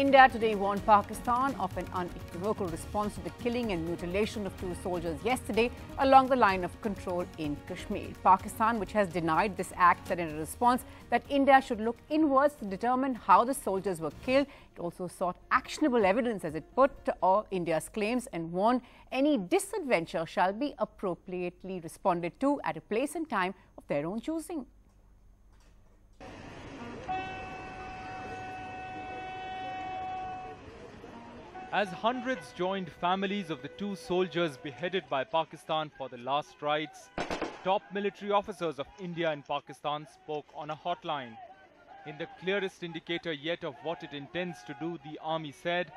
India today warned Pakistan of an unequivocal response to the killing and mutilation of 2 soldiers yesterday along the line of control in Kashmir. Pakistan, which has denied this act, said in a response that India should look inwards to determine how the soldiers were killed. It also sought actionable evidence, as it put, India's claims and warned any disadventure shall be appropriately responded to at a place and time of their own choosing. As hundreds joined families of the 2 soldiers beheaded by Pakistan for the last rites, top military officers of India and Pakistan spoke on a hotline. In the clearest indicator yet of what it intends to do, the army said,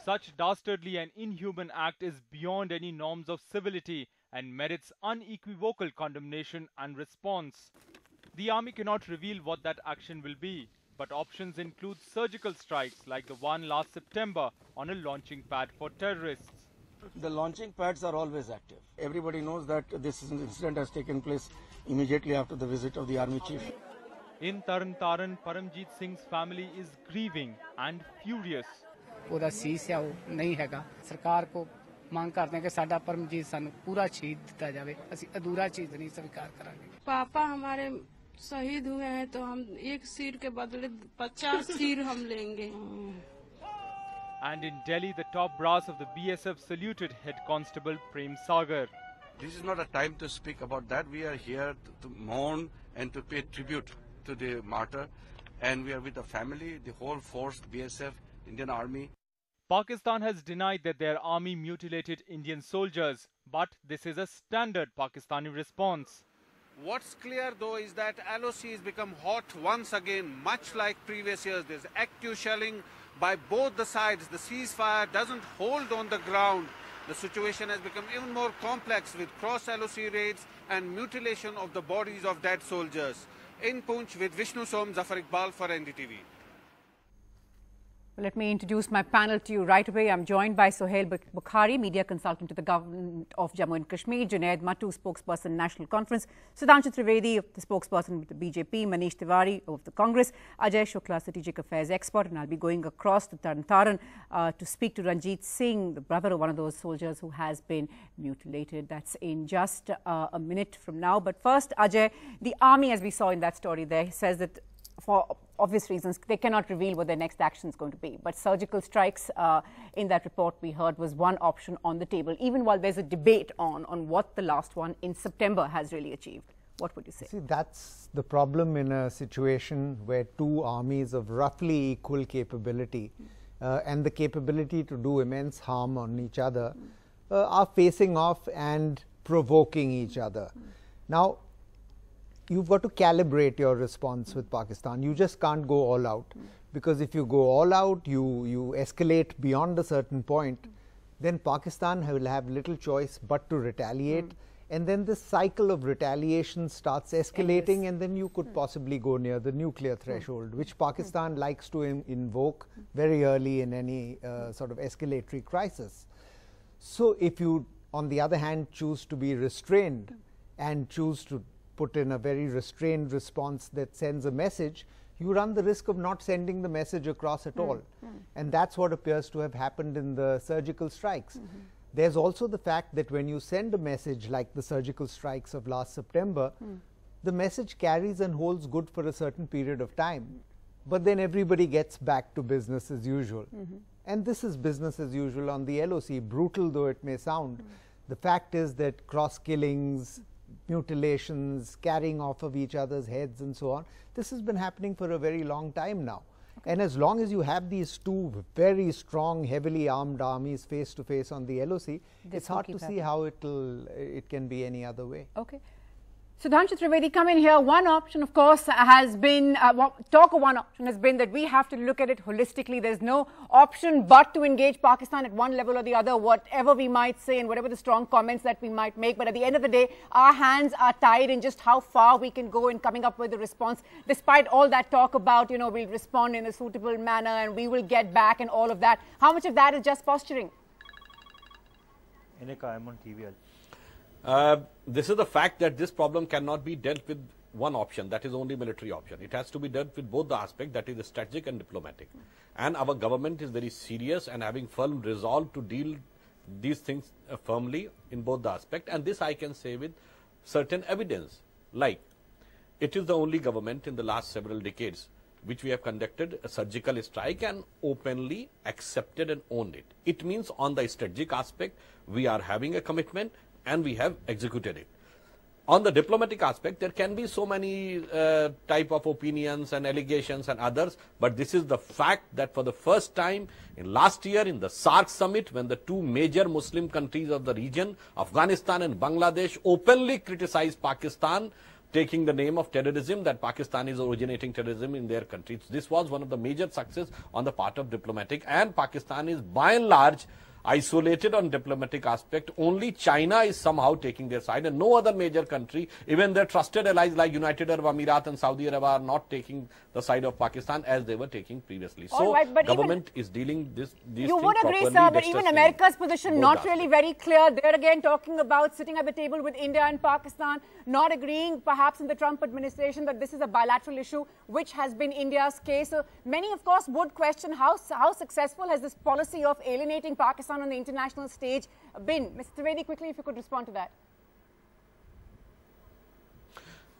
such dastardly and inhuman act is beyond any norms of civility and merits unequivocal condemnation and response. The army cannot reveal what that action will be, but options include surgical strikes like the one last September on a launching pad for terrorists. The launching pads are always active. Everybody knows that this incident has taken place immediately after the visit of the army chief. In Taran, Paramjit Singh's family is grieving and furious. ਉਹਦਾ ਸੀਸ ਆ ਉਹ ਨਹੀਂ ਹੈਗਾ ਸਰਕਾਰ ਕੋ ਮੰਗ ਕਰਦੇ ਕਿ ਸਾਡਾ ਪਰਮਜੀਤ ਸਾਨੂੰ ਪੂਰਾ ਸ਼ਹੀਦ ਦਿੱਤਾ ਜਾਵੇ ਅਸੀਂ ਅਧੂਰਾ ਚੀਜ਼ ਨਹੀਂ ਸਵੀਕਾਰ ਕਰਾਂਗੇ पापा हमारे शहीद हुए हैं तो हम एक सिर के बदले 50 सिर हम लेंगे. And in Delhi, the top brass of the BSF saluted Head Constable Prem Sagar. This is not a time to speak about that. We are here to mourn and to pay tribute to the martyr. And we are with the family, the whole force, BSF, Indian Army. Pakistan has denied that their army mutilated Indian soldiers, but this is a standard Pakistani response. What's clear though is that LOC has become hot once again, much like previous years. There's active shelling by both the sides. The ceasefire doesn't hold on the ground. The situation has become even more complex with cross-LOC raids and mutilation of the bodies of dead soldiers. In Poonch with Vishnu Som, Zafar Iqbal for NDTV. Well, let me introduce my panel to you right away. I'm joined by Sohail Bukhari, media consultant to the government of Jammu and Kashmir, Junaid Mattu, spokesperson National Conference, Sudhanshu Trivedi, the spokesperson with the BJP, Manish Tewari of the Congress, Ajay Shukla, strategic affairs expert, and I'll be going across to Taran to speak to Ranjit Singh, the brother of one of those soldiers who has been mutilated. That's in just a minute from now. But first, Ajay, the army, as we saw in that story there, says that for obvious reasons, they cannot reveal what their next action is going to be. But surgical strikes in that report we heard was one option on the table, even while there's a debate on what the last one in September has really achieved. What would you say? See, that's the problem in a situation where 2 armies of roughly equal capability and the capability to do immense harm on each other are facing off and provoking each other. Now, you've got to calibrate your response with Pakistan. You just can't go all out, because if you go all out, you escalate beyond a certain point, then Pakistan will have little choice but to retaliate, and then this cycle of retaliation starts escalating, and then you could possibly go near the nuclear threshold, which Pakistan likes to invoke very early in any sort of escalatory crisis. So if you, on the other hand, choose to be restrained and choose to put in a very restrained response that sends a message, you run the risk of not sending the message across at all. And that's what appears to have happened in the surgical strikes. There's also the fact that when you send a message like the surgical strikes of last September, the message carries and holds good for a certain period of time. But then everybody gets back to business as usual. And this is business as usual on the LOC, brutal though it may sound. The fact is that cross killings, mutilations, carrying off of each other's heads and so on, this has been happening for a very long time now. And as long as you have these 2 very strong, heavily armed armies face to face on the LOC, it's hard to see how it can be any other way. Okay. Sudhanshu Trivedi, come in here. One option, of course, has been, talk of one option has been that we have to look at it holistically. There's no option but to engage Pakistan at one level or the other, whatever we might say and whatever the strong comments that we might make. But at the end of the day, our hands are tied in just how far we can go in coming up with a response, despite all that talk about, we'll respond in a suitable manner and we will get back and all of that. How much of that is just posturing? This is the fact that this problem cannot be dealt with one option, that is only military option. It has to be dealt with both the aspects, that is strategic and diplomatic. And our government is very serious and having firm resolve to deal these things firmly in both the aspect, and this I can say with certain evidence, like it is the only government in the last several decades which we have conducted a surgical strike and openly accepted and owned it. It means on the strategic aspect we are having a commitment and we have executed it. On the diplomatic aspect, there can be so many type of opinions and allegations and others, but this is the fact that for the first time in last year in the SAARC summit, when the two major Muslim countries of the region, Afghanistan and Bangladesh, openly criticized Pakistan, taking the name of terrorism, that Pakistan is originating terrorism in their countries. This was one of the major success on the part of diplomatic, and Pakistan is by and large isolated on diplomatic aspect. Only China is somehow taking their side, and no other major country, even their trusted allies like United Arab Emirates and Saudi Arabia, are not taking the side of Pakistan as they were taking previously. So right, government is dealing these things You would agree, properly, sir, but even America's position not really very clear. They're again talking about sitting at the table with India and Pakistan, not agreeing perhaps in the Trump administration that this is a bilateral issue, which has been India's case. So many, of course, would question how successful has this policy of alienating Pakistan on the international stage been. Mr. Trivedi, quickly, if you could respond to that.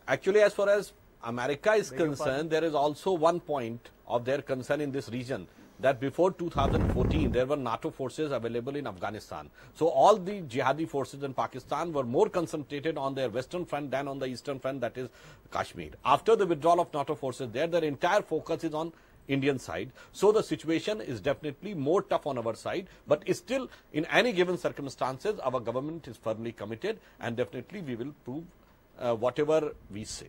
Actually, as far as America is concerned, there is also one point of their concern in this region, that before 2014 there were NATO forces available in Afghanistan. So all the jihadi forces in Pakistan were more concentrated on their western front than on the eastern front, that is Kashmir. After the withdrawal of NATO forces there, their entire focus is on Indian side. So the situation is definitely more tough on our side, but still in any given circumstances our government is firmly committed, and definitely we will prove whatever we say.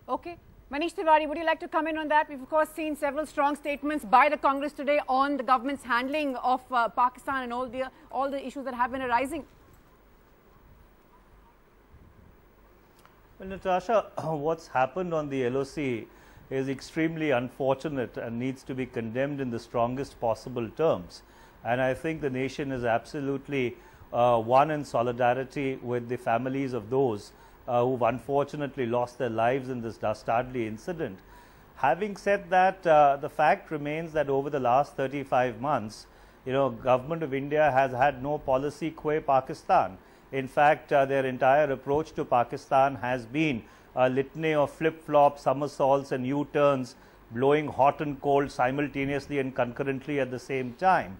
Okay. Manish Tewari, would you like to comment on that? We've of course seen several strong statements by the Congress today on the government's handling of Pakistan and all the issues that have been arising. Well, Natasha, what's happened on the LOC is extremely unfortunate and needs to be condemned in the strongest possible terms. And I think the nation is absolutely one in solidarity with the families of those who've unfortunately lost their lives in this dastardly incident. Having said that, the fact remains that over the last 35 months, government of India has had no policy qua Pakistan. In fact, their entire approach to Pakistan has been a litany of flip-flops, somersaults and U-turns, blowing hot and cold simultaneously and concurrently at the same time.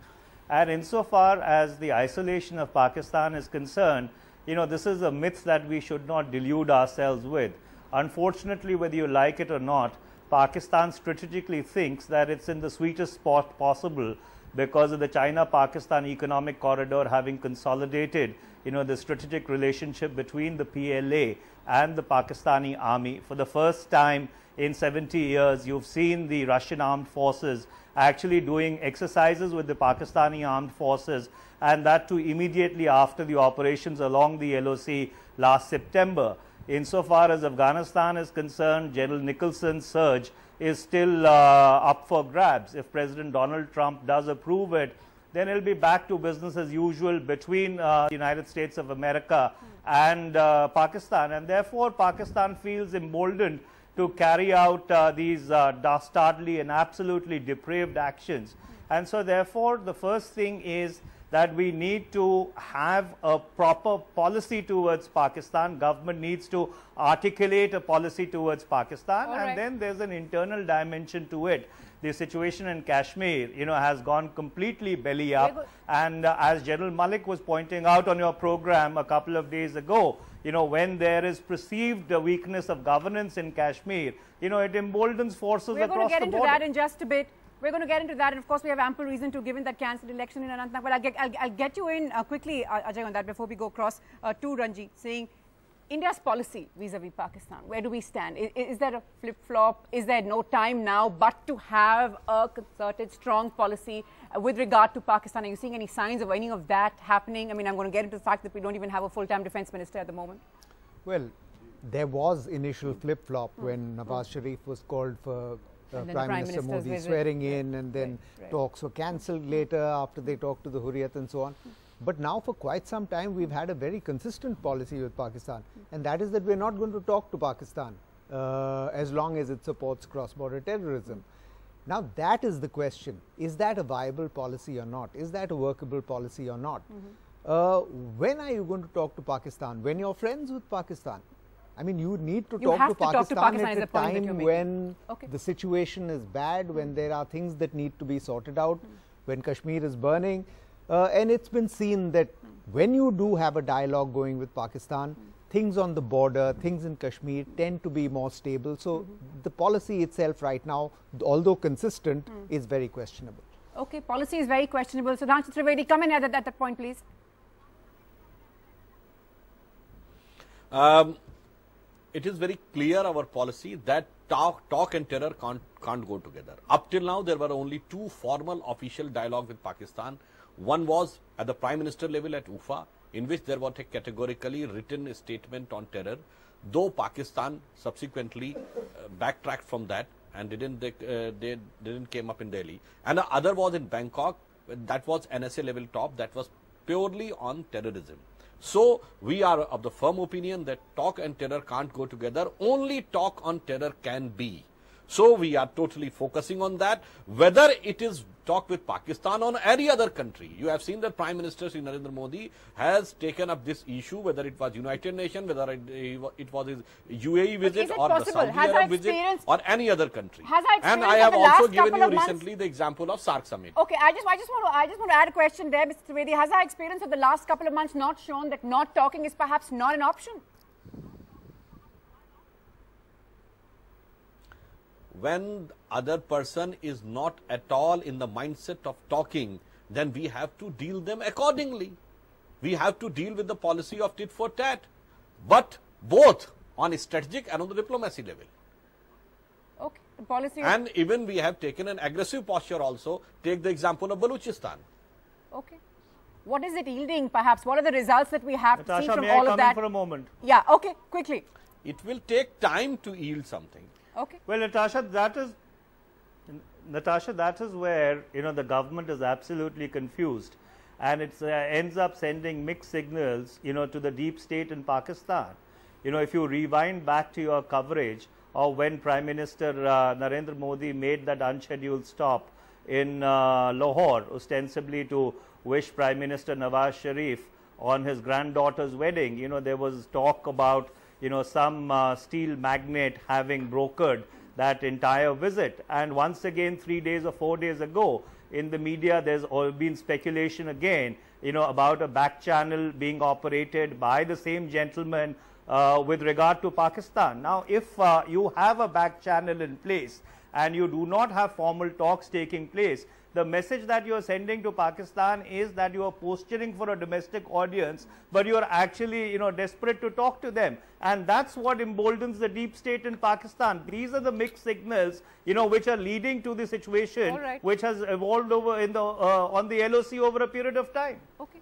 And insofar as the isolation of Pakistan is concerned, this is a myth that we should not delude ourselves with. Unfortunately, whether you like it or not, Pakistan strategically thinks that it's in the sweetest spot possible because of the China-Pakistan economic corridor having consolidated, the strategic relationship between the PLA and the Pakistani army. For the first time in 70 years, you've seen the Russian armed forces actually doing exercises with the Pakistani armed forces, and that too immediately after the operations along the LOC last September. Insofar as Afghanistan is concerned, General Nicholson's surge is still up for grabs. If President Donald Trump does approve it, then it'll be back to business as usual between the United States of America and Pakistan, and therefore Pakistan feels emboldened to carry out these dastardly and absolutely depraved actions. And so therefore the first thing is that we need to have a proper policy towards Pakistan. Government needs to articulate a policy towards Pakistan, and then there's an internal dimension to it. The situation in Kashmir, has gone completely belly up, and as General Malik was pointing out on your program a couple of days ago, when there is perceived weakness of governance in Kashmir, it emboldens forces across the border. We're going to get into that in just a bit. We're going to get into that, and of course we have ample reason to, given that cancelled election in Anantnag. But I'll get you in quickly, Ajay, on that before we go across to Ranji, saying India's policy vis-a-vis Pakistan. Where do we stand? Is there a flip-flop? Is there no time now but to have a concerted, strong policy with regard to Pakistan? Are you seeing any signs of any of that happening? I mean, I'm going to get into the fact that we don't even have a full-time defense minister at the moment. Well, there was initial flip-flop when Nawaz Sharif was called for Prime Minister Modi swearing in, and then talks were cancelled later after they talked to the Hurriyat and so on. But now for quite some time we've had a very consistent policy with Pakistan, and that is that we're not going to talk to Pakistan as long as it supports cross-border terrorism. Now that is the question. Is that a viable policy or not? Is that a workable policy or not? When are you going to talk to Pakistan? When you're friends with Pakistan? I mean, you need to talk to Pakistan at a time when the situation is bad, when there are things that need to be sorted out, when Kashmir is burning. And it's been seen that when you do have a dialogue going with Pakistan, things on the border, things in Kashmir tend to be more stable. So the policy itself right now, although consistent, is very questionable. Okay, policy is very questionable. So Sudhanshu Trivedi, come in at that point, please. It is very clear, our policy, that talk and terror can't go together. Up till now, there were only two formal official dialogue with Pakistan. One was at the Prime Minister level at UFA, in which there was a categorically written statement on terror, though Pakistan subsequently backtracked from that and they didn't came up in Delhi. And the other was in Bangkok, that was NSA level top, that was purely on terrorism. So we are of the firm opinion that talk and terror can't go together. Only talk on terror can be. So we are totally focusing on that. Whether it is talk with Pakistan or any other country. You have seen that Prime Minister Sri Narendra Modi has taken up this issue, whether it was United Nations, whether it was his UAE visit or the Saudi Arab visit or any other country. And I have also given you recently the example of SARC summit. Okay, I just want to add a question there, Mr. Trivedi. Has our experience of the last couple of months not shown that not talking is perhaps not an option? When the other person is not at all in the mindset of talking, then we have to deal them accordingly. We have to deal with the policy of tit for tat, but both on a strategic and on the diplomacy level. Okay, the policy. And even we have taken an aggressive posture also. Take the example of Balochistan. Okay. What is it yielding perhaps? What are the results that we have to see from may all I of that? come in for a moment? Yeah, okay, quickly. It will take time to yield something. Okay. Well, Natasha, that is where, you know, the government is absolutely confused, and it ends up sending mixed signals, you know, to the deep state in Pakistan. You know, if you rewind back to your coverage of when Prime Minister Narendra Modi made that unscheduled stop in Lahore, ostensibly to wish Prime Minister Nawaz Sharif on his granddaughter's wedding, you know, there was talk about, you know, some steel magnate having brokered that entire visit. And once again, 3 days or 4 days ago, in the media, there's been speculation again, you know, about a back channel being operated by the same gentleman with regard to Pakistan. Now, if you have a back channel in place and you do not have formal talks taking place, the message that you are sending to Pakistan is that you are posturing for a domestic audience, but you are actually, you know, desperate to talk to them. And that's what emboldens the deep state in Pakistan. These are the mixed signals, you know, which are leading to the situation which has evolved over in the on the LOC over a period of time. Okay.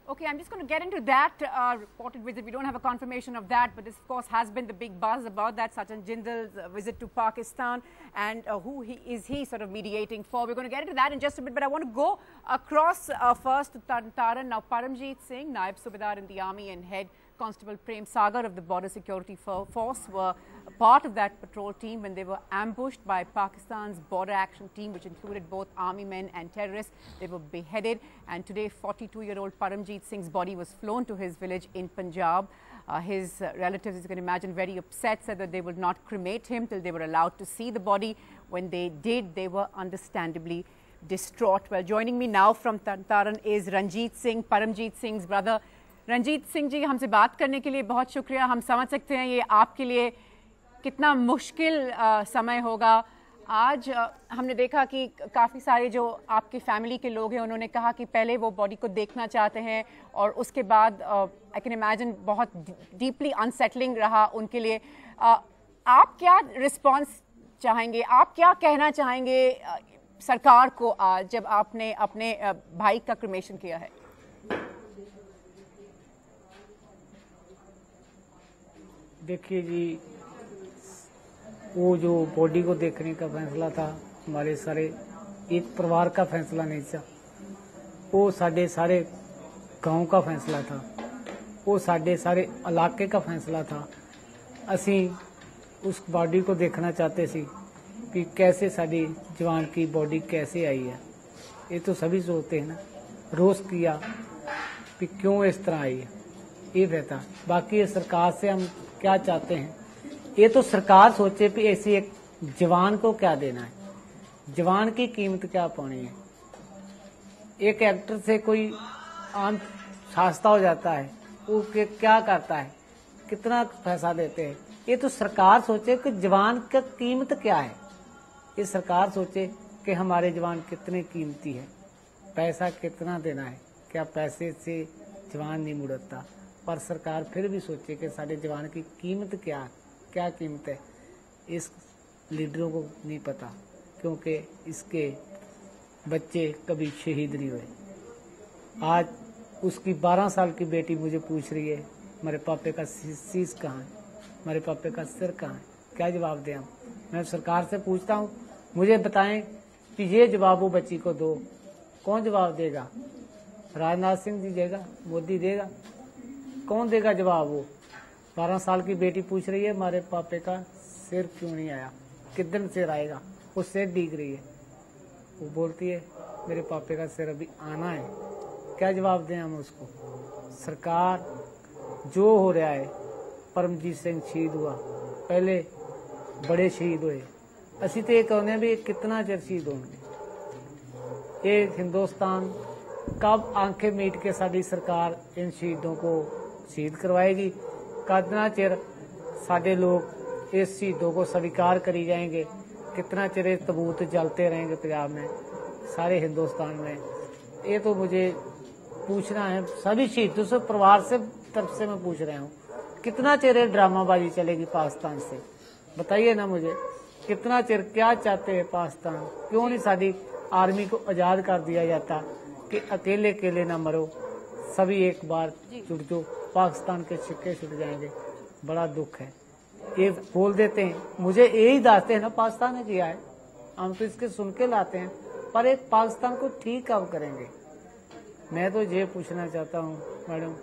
Okay, I'm just going to get into that reported visit. We don't have a confirmation of that, but this, of course, has been the big buzz about that, Sachin Jindal's visit to Pakistan, and who is he sort of mediating for. We're going to get into that in just a bit, but I want to go across first to Taran. Now, Paramjeet Singh, Naib Subedar in the Army, and Head Constable Prem Sagar of the Border Security Force were part of that patrol team when they were ambushed by Pakistan's border action team, which included both army men and terrorists. They were beheaded, and today 42-year-old Paramjeet Singh's body was flown to his village in Punjab. His relatives, as you can imagine, very upset, said that they would not cremate him till they were allowed to see the body. When they did, they were understandably distraught. Well, joining me now from Taran is Ranjit Singh, Paramjeet Singh's brother. Ranjit Singh ji, हमसे बात करने के लिए बहुत शुक्रिया. हम समझ सकते हैं ये आपके लिए कितना मुश्किल समय होगा. आज हमने देखा कि काफ़ी सारे जो आपकी फैमिली के लोग हैं उन्होंने कहा कि पहले वो बॉडी को देखना चाहते हैं और उसके बाद आई कैन इमेजिन बहुत डीपली अनसेटलिंग रहा उनके लिए. आप क्या रिस्पॉन्स चाहेंगे, आप क्या कहना चाहेंगे सरकार को आज जब आपने अपने भाई का क्रिमेशन किया है? देखिए जी, वो जो बॉडी को देखने का फैसला था हमारे सारे एक परिवार का फैसला नहीं था. वो साढ़े सारे गांव का फैसला था, वो साढ़े सारे इलाके का फैसला था। असी उस बॉडी को देखना चाहते सी कि कैसे साड़ी जवान की बॉडी कैसे आई है। ये तो सभी सोचते हैं ना, रोज किया कि क्यों इस तरह आई है, ये रहता। बाकी ये सरकार से हम क्या चाहते हैं, ये तो सरकार सोचे कि ऐसी एक जवान को क्या देना है, जवान की कीमत क्या पानी है। एक एक्टर से कोई आम सस्ता हो जाता है, वो क्या करता है, कितना पैसा देते हैं। ये तो सरकार सोचे कि जवान का कीमत क्या है। ये सरकार सोचे कि हमारे जवान कितने कीमती है, पैसा कितना देना है। क्या पैसे से जवान नहीं मुड़ता, पर सरकार फिर भी सोचे कि सारे जवान की कीमत क्या कीमत है। इस लीडरों को नहीं पता, क्योंकि इसके बच्चे कभी शहीद नहीं हुए। आज उसकी 12 साल की बेटी मुझे पूछ रही है, मेरे पापे का शीश कहाँ है, मेरे पापे का सिर कहाँ है। क्या जवाब दें हम? मैं सरकार से पूछता हूँ, मुझे बताएं कि ये जवाब वो बच्ची को दो। कौन जवाब देगा? राजनाथ सिंह जी देगा, मोदी देगा, कौन देगा जवाब? वो 12 साल की बेटी पूछ रही है, हमारे पापे का सिर क्यों नहीं आया, कितने सिर आएगा? वो सिर डीग रही है, वो बोलती है मेरे पापे का सिर अभी आना है। क्या जवाब दें हम उसको? सरकार जो हो रहा है, परमजीत सिंह शहीद हुआ, पहले बड़े शहीद हुए, असी तो ये कहने भी कितना चिर शहीद होंगे। ये हिंदुस्तान कब आंखें मीट के साड़ी सरकार इन शहीदों को शहीद करवाएगी? कितना चिर साडे लोग इस शहीदों को स्वीकार करी जाएंगे? कितना चिर तबूत जलते रहेंगे पंजाब में, सारे हिंदुस्तान में? ये तो मुझे पूछना है, सभी शहीदों से परिवार से तरफ से मैं पूछ रहा हूँ, कितना चिर ड्रामाबाजी चलेगी पाकिस्तान से? बताइए ना मुझे, कितना चिर? क्या चाहते हैं पाकिस्तान? क्यों नहीं साड़ी आर्मी को आजाद कर दिया जाता कि अकेले अकेले ना मरो, सभी एक बार जुट जो, पाकिस्तान के सिक्के छुट जाएंगे। बड़ा दुख है, ये बोल देते हैं, मुझे यही दास्ते हैं ना पाकिस्तान ने किया है, हम तो इसके सुन के लाते हैं, पर एक पाकिस्तान को ठीक कब करेंगे? मैं तो ये पूछना चाहता हूँ मैडम,